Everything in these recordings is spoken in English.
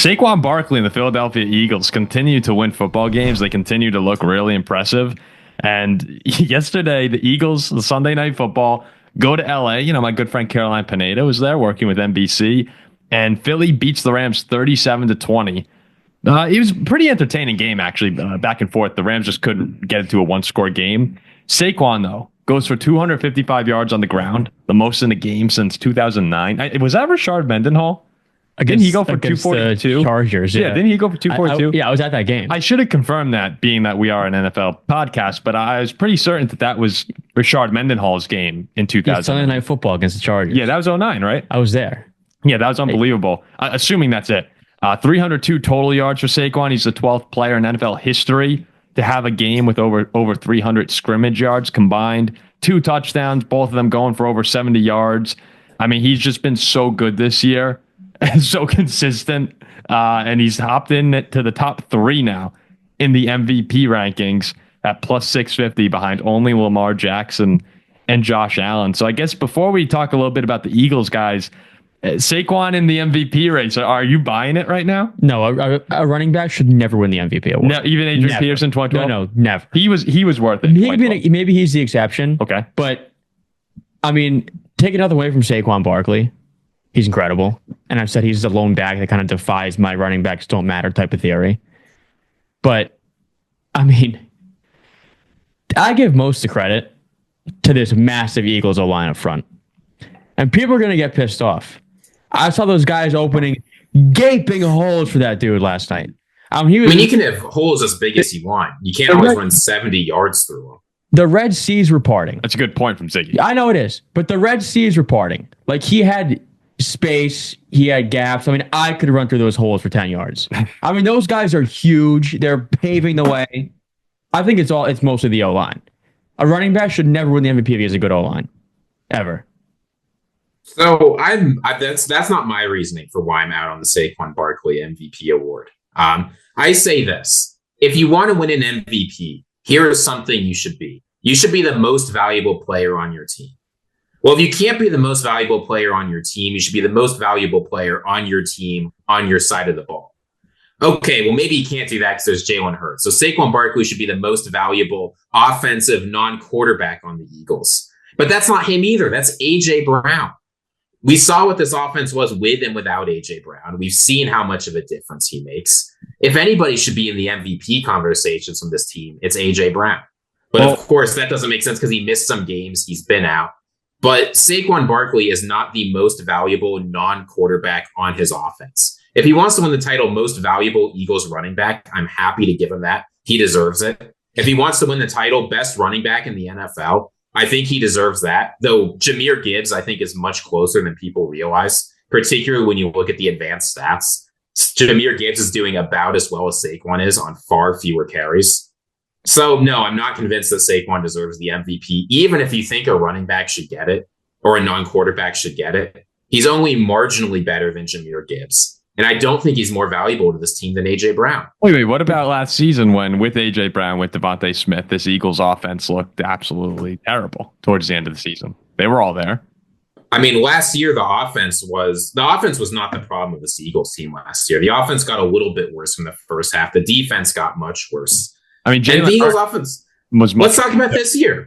Saquon Barkley and the Philadelphia Eagles continue to win football games. They continue to look really impressive. And yesterday, the Eagles, the Sunday Night Football, go to LA. You know, my good friend Caroline Pineda was there working with NBC, and Philly beats the Rams 37-20. It was a pretty entertaining game, actually, back and forth. The Rams just couldn't get it to a one-score game. Saquon, though, goes for 255 yards on the ground, the most in a game since 2009. Was that Rashard Mendenhall? Didn't he go for 242? Chargers, yeah. Didn't he go for 242? I was at that game. I should have confirmed that, being that we are an NFL podcast, but I was pretty certain that was Rashard Mendenhall's game in 2000. Sunday Night Football against the Chargers. Yeah, that was 2009, right? I was there. Yeah, that was unbelievable. Assuming that's it. 302 total yards for Saquon. He's the 12th player in NFL history to have a game with over 300 scrimmage yards combined. 2 touchdowns, both of them going for over 70 yards. I mean, he's just been so good this year. So consistent, and he's hopped in to the top 3 now in the MVP rankings at plus 650 behind only Lamar Jackson and Josh Allen. So I guess before we talk a little bit about the Eagles, guys, Saquon in the MVP race, are you buying it right now? No, a running back should never win the MVP award. No, even Adrian Peterson 2012? No, never. He was worth it. Maybe he's the exception. Okay. But, I mean, take nothing away from Saquon Barkley. He's incredible. And I've said he's the lone back that kind of defies my running backs don't matter type of theory. But, I mean, I give most of the credit to this massive Eagles O-line up front. And people are going to get pissed off. I saw those guys opening gaping holes for that dude last night. You can have holes as big as you want. You can't always run 70 yards through them. The Red Seas were parting. That's a good point from Ziggy. I know it is. But the Red Seas were parting. Like, he had space, he had gaps. I mean, I could run through those holes for 10 yards. I mean, those guys are huge. They're paving the way. I think it's mostly the O-line. A running back should never win the MVP if he has a good O-line. Ever. So that's not my reasoning for why I'm out on the Saquon Barkley MVP award. I say this: if you want to win an MVP, here is something you should be. You should be the most valuable player on your team. Well, if you can't be the most valuable player on your team, you should be the most valuable player on your team on your side of the ball. Okay, well, maybe you can't do that because there's Jalen Hurts. So Saquon Barkley should be the most valuable offensive non-quarterback on the Eagles. But that's not him either. That's A.J. Brown. We saw what this offense was with and without A.J. Brown. We've seen how much of a difference he makes. If anybody should be in the MVP conversations from this team, it's A.J. Brown. But of course, that doesn't make sense because he missed some games. He's been out. But Saquon Barkley is not the most valuable non-quarterback on his offense. If he wants to win the title most valuable Eagles running back, I'm happy to give him that. He deserves it. If he wants to win the title best running back in the NFL, I think he deserves that. Though Jahmyr Gibbs, I think, is much closer than people realize, particularly when you look at the advanced stats. Jahmyr Gibbs is doing about as well as Saquon is on far fewer carries. So, no, I'm not convinced that Saquon deserves the MVP, even if you think a running back should get it or a non-quarterback should get it. He's only marginally better than Jahmyr Gibbs. And I don't think he's more valuable to this team than A.J. Brown. Wait, what about last season when with A.J. Brown, with Devontae Smith, this Eagles offense looked absolutely terrible towards the end of the season? They were all there. I mean, last year, the offense was not the problem of this Eagles team last year. The offense got a little bit worse from the first half. The defense got much worse. I mean, the Eagles offense was let's talk about this year.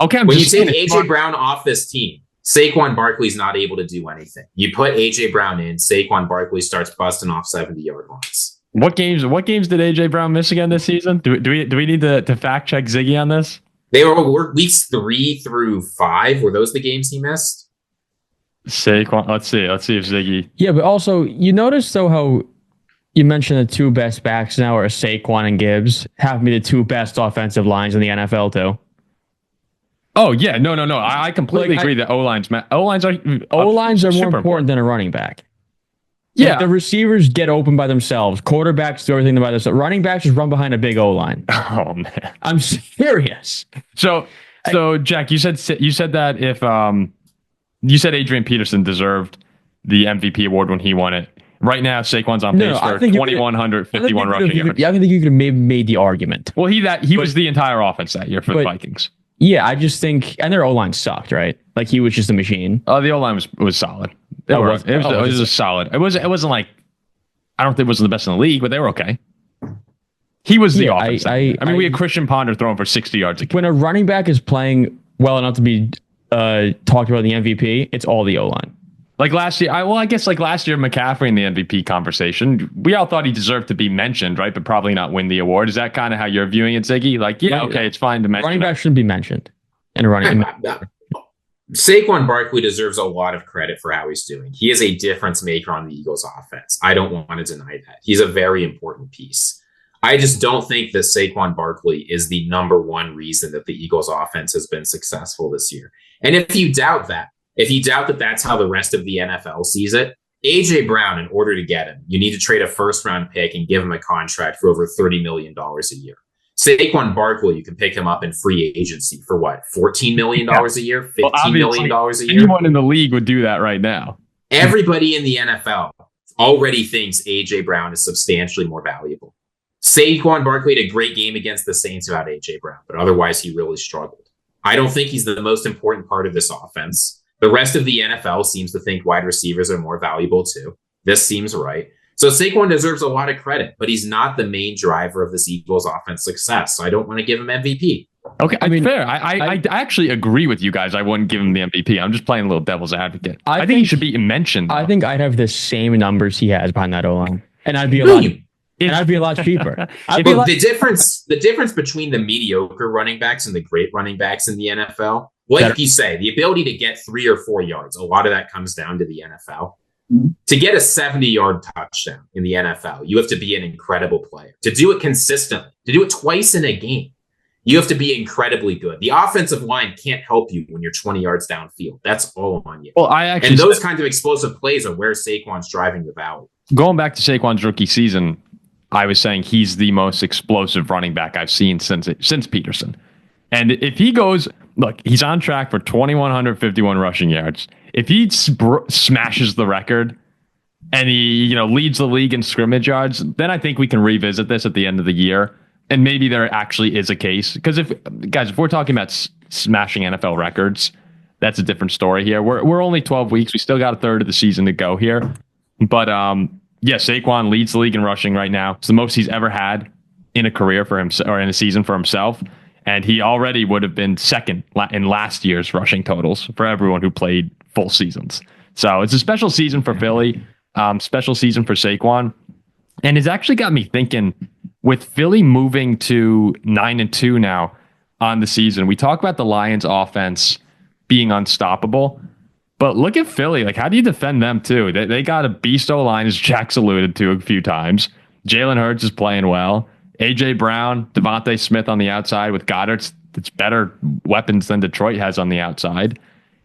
Okay, when you take A.J. Brown off this team, Saquon Barkley's not able to do anything. You put A.J. Brown in, Saquon Barkley starts busting off 70-yard lines. What games did A.J. Brown miss again this season? Do we need to fact check Ziggy on this? They were weeks 3 through 5. Were those the games he missed? Saquon. Let's see if Ziggy. Yeah, but also you notice though how you mentioned the 2 best backs now are Saquon and Gibbs. Have to be the 2 best offensive lines in the NFL too. Oh yeah, no. I completely agree that O-lines are more important than a running back. Yeah, like the receivers get open by themselves. Quarterbacks do everything by themselves. Running backs just run behind a big O-line. Oh man, I'm serious. So Jack, you said that if you said Adrian Peterson deserved the MVP award when he won it. Right now, Saquon's on pace for 2,151 rushing yards. Yeah, I think you could have made the argument. Well, he was the entire offense that year for the Vikings. Yeah, I just think, and their O-line sucked, right? Like he was just a machine. Oh, the O-line was solid. It was solid. It wasn't like I don't think it was the best in the league, but they were okay. He was the offense. I mean, we had Christian Ponder throwing for 60 yards a game. When a running back is playing well enough to be talked about in the MVP, it's all the O-line. Like last year, I guess like last year, McCaffrey in the MVP conversation, we all thought he deserved to be mentioned, right? But probably not win the award. Is that kind of how you're viewing it, Ziggy? Like, yeah, okay, it's fine to mention. Running back shouldn't be mentioned in a running. Saquon Barkley deserves a lot of credit for how he's doing. He is a difference maker on the Eagles offense. I don't want to deny that. He's a very important piece. I just don't think that Saquon Barkley is the number one reason that the Eagles offense has been successful this year. And if you doubt that that's how the rest of the NFL sees it, A.J. Brown, in order to get him, you need to trade a first-round pick and give him a contract for over $30 million a year. Saquon Barkley, you can pick him up in free agency for what, $14 million a year, $15 million a year? Anyone in the league would do that right now. Everybody in the NFL already thinks A.J. Brown is substantially more valuable. Saquon Barkley had a great game against the Saints without A.J. Brown, but otherwise he really struggled. I don't think he's the most important part of this offense. The rest of the NFL seems to think wide receivers are more valuable too. This seems right. So Saquon deserves a lot of credit, but he's not the main driver of this Eagles offense success. So I don't want to give him MVP. Okay, I mean, fair. I actually agree with you guys. I wouldn't give him the MVP. I'm just playing a little devil's advocate. I think he should be mentioned. I think I'd have the same numbers he has behind that O-line, and I'd be a lot. And I'd be a lot cheaper. The difference between the mediocre running backs and the great running backs in the NFL, like you say, the ability to get 3 or 4 yards, a lot of that comes down to the NFL. Mm-hmm. To get a 70-yard touchdown in the NFL, you have to be an incredible player. To do it consistently, to do it twice in a game, you have to be incredibly good. The offensive line can't help you when you're 20 yards downfield. That's all on you. Well, and those kinds of explosive plays are where Saquon's driving the value. Going back to Saquon's rookie season, I was saying he's the most explosive running back I've seen since Peterson. And if he goes, look, he's on track for 2,151 rushing yards. If he smashes the record and he, leads the league in scrimmage yards, then I think we can revisit this at the end of the year. And maybe there actually is a case. Because if we're talking about smashing NFL records, that's a different story here. We're only 12 weeks. We still got a third of the season to go here. But yeah, Saquon leads the league in rushing right now. It's the most he's ever had in a career for himself or in a season for himself. And he already would have been second in last year's rushing totals for everyone who played full seasons. So it's a special season for Philly, special season for Saquon. And it's actually got me thinking, with Philly moving to 9-2 now on the season, we talk about the Lions offense being unstoppable. But look at Philly. Like, how do you defend them, too? They got a beast O-line, as Jack's alluded to a few times. Jalen Hurts is playing well. A.J. Brown, Devontae Smith on the outside with Goddard. It's better weapons than Detroit has on the outside.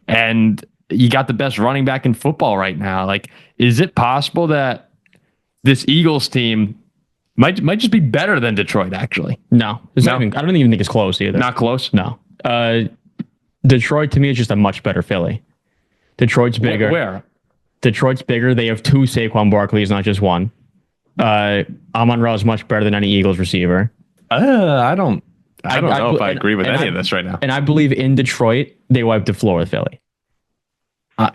And you got the best running back in football right now. Like, is it possible that this Eagles team might just be better than Detroit, actually? No. I don't even think it's close either. Not close? No. Detroit, to me, is just a much better Philly. Detroit's bigger. Where? Detroit's bigger. They have 2 Saquon Barkleys, not just one. Amon-Ra is much better than any Eagles receiver. I don't know if I agree with any of this right now. And I believe in Detroit, they wiped the floor with Philly.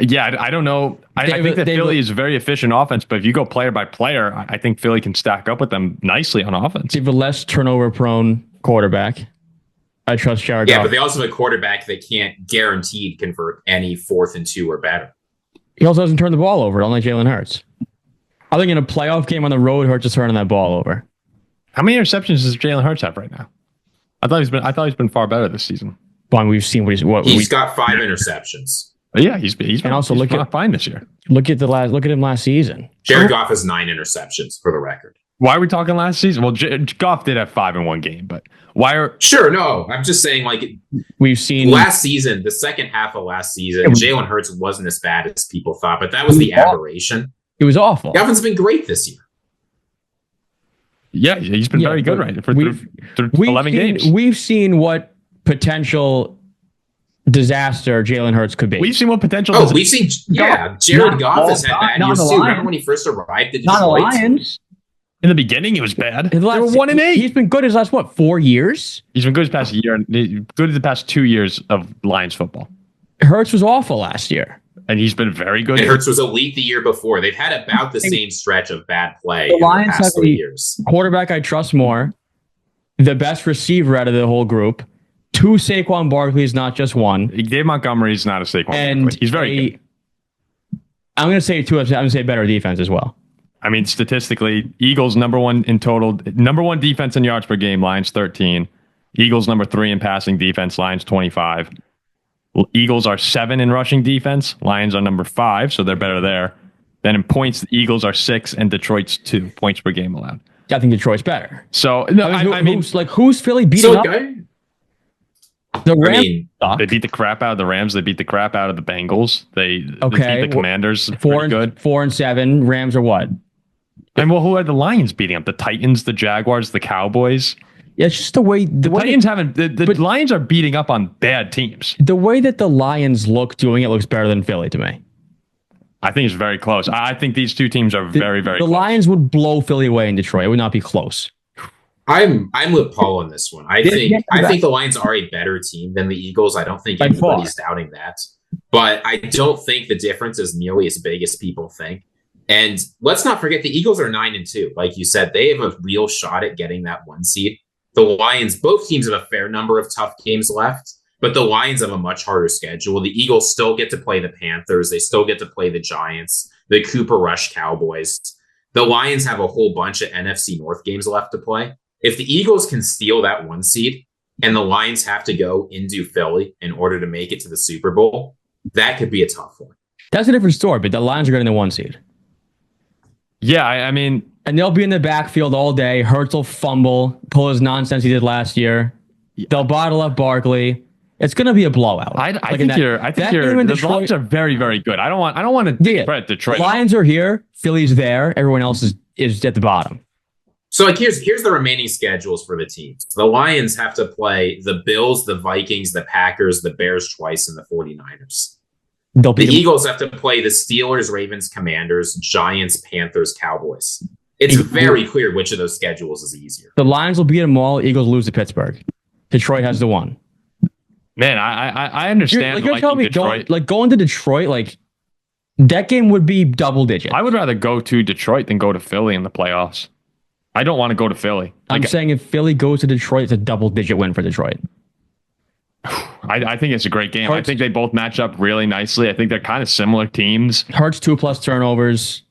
Yeah, I don't know. I think that Philly is a very efficient offense, but if you go player by player, I think Philly can stack up with them nicely on offense. They have a less turnover-prone quarterback. I trust Jared Goff. Yeah, but they also have a quarterback that can't guaranteed convert any 4th and 2 or better. He also doesn't turn the ball over, unlike Jalen Hurts. I think in a playoff game on the road, Hurts is turning that ball over. How many interceptions does Jalen Hurts have right now? I thought he's been far better this season. But we've seen he's got 5 interceptions. Yeah, he's fine this year. Look at him last season. Jared Goff has 9 interceptions for the record. Why are we talking last season? Well, Goff did have 5 in one game, but why are... Sure, no. I'm just saying, like, we've seen... Last season, the second half of last season, Jalen Hurts wasn't as bad as people thought, but that was the aberration. It was awful. The offense has been great this year. Yeah, he's been very good through 11 games. We've seen what potential disaster Jalen Hurts could be. We've seen what potential... we've seen... Yeah, Jared Goff has had bad years too. Remember when he first arrived at Detroit? Not the Lions. In the beginning, it was bad. They were 1-8. He's been good his last, 4 years? He's been good his past year. Good the past 2 years of Lions football. Hurts was awful last year. And he's been very good. And Hurts was elite the year before. They've had about the same stretch of bad play The in the Lions past have 3 the years. quarterback I trust more, the best receiver out of the whole group, 2 Saquon Barkleys, not just one. Dave Montgomery's not a Saquon And Barkley. He's very good. I'm going to say 2. I'm going to say better defense as well. I mean, statistically, Eagles number 1 in total, number 1 defense in yards per game, Lions 13. Eagles number 3 in passing defense, Lions 25. Eagles are 7 in rushing defense, Lions are number 5, so they're better there. Then in points, the Eagles are 6 and Detroit's 2 points per game allowed. I think Detroit's better. So no, who's Philly beating up? The Rams. They beat the crap out of the Rams. They beat the crap out of the Bengals. They beat the Commanders. 4 and 7. Rams are what? And who are the Lions beating up? The Titans, the Jaguars, the Cowboys. Yeah, it's just the way the Titans haven't. The Lions are beating up on bad teams. The way that the Lions look doing it looks better than Philly to me. I think it's very close. I think these two teams are very close. The Lions would blow Philly away in Detroit. It would not be close. I'm with Paul on this one. I think the Lions are a better team than the Eagles. I don't think anybody's doubting that. But I don't think the difference is nearly as big as people think. And let's not forget the Eagles are 9-2. Like you said, they have a real shot at getting that 1 seed. The Lions, both teams have a fair number of tough games left, but the Lions have a much harder schedule. The Eagles still get to play the Panthers. They still get to play the Giants, the Cooper Rush Cowboys. The Lions have a whole bunch of NFC North games left to play. If the Eagles can steal that 1 seed and the Lions have to go into Philly in order to make it to the Super Bowl, that could be a tough one. That's a different story, but the Lions are getting the 1 seed. Yeah, I mean... And they'll be in the backfield all day. Hurts will fumble, pull his nonsense he did last year. They'll bottle up Barkley. It's going to be a blowout. I think the Lions are very, very good. I don't want to discredit Detroit. The Lions are here. Philly's there. Everyone else is at the bottom. So here's the remaining schedules for the teams. The Lions have to play the Bills, the Vikings, the Packers, the Bears twice, and the 49ers. The Eagles have to play the Steelers, Ravens, Commanders, Giants, Panthers, Cowboys. It's very clear which of those schedules is easier. The Lions will beat them all. Eagles lose to Pittsburgh. Detroit has the 1. Man, I understand. You're telling me going to Detroit, that game would be double digit. I would rather go to Detroit than go to Philly in the playoffs. I don't want to go to Philly. I'm saying if Philly goes to Detroit, it's a double digit win for Detroit. I think it's a great game. I think they both match up really nicely. I think they're kind of similar teams. Hurts 2+ turnovers.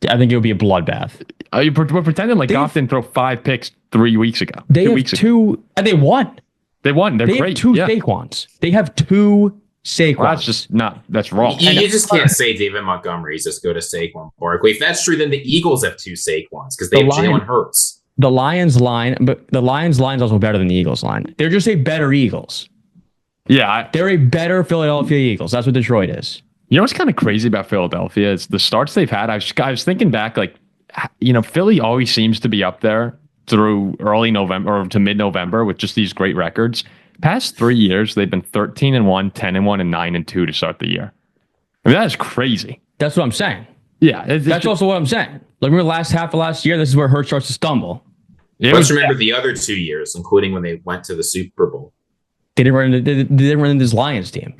I think it would be a bloodbath. We're pretending like Goff didn't throw 5 picks 3 weeks ago. They have 2, and they won. They won. They're great. They have 2 Saquons. They have 2 Saquons. Well, that's wrong. You just can't say David Montgomery's just go to Saquon Barkley. If that's true, then the Eagles have 2 Saquons because they have Jalen Hurts. The Lions line, but the Lions line's also better than the Eagles line. They're just a better Eagles. Yeah. They're a better Philadelphia Eagles. That's what Detroit is. You know what's kind of crazy about Philadelphia is the starts they've had. I was thinking back, Philly always seems to be up there through early November or to mid-November with just these great records. Past 3 years, they've been 13-1, 10-1, and 9-2 to start the year. I mean, that is crazy. That's what I'm saying. Yeah. That's also what I'm saying. Remember the last half of last year, this is where Hurts starts to stumble. Let's remember the other 2 years, including when they went to the Super Bowl. They didn't run into this Lions team.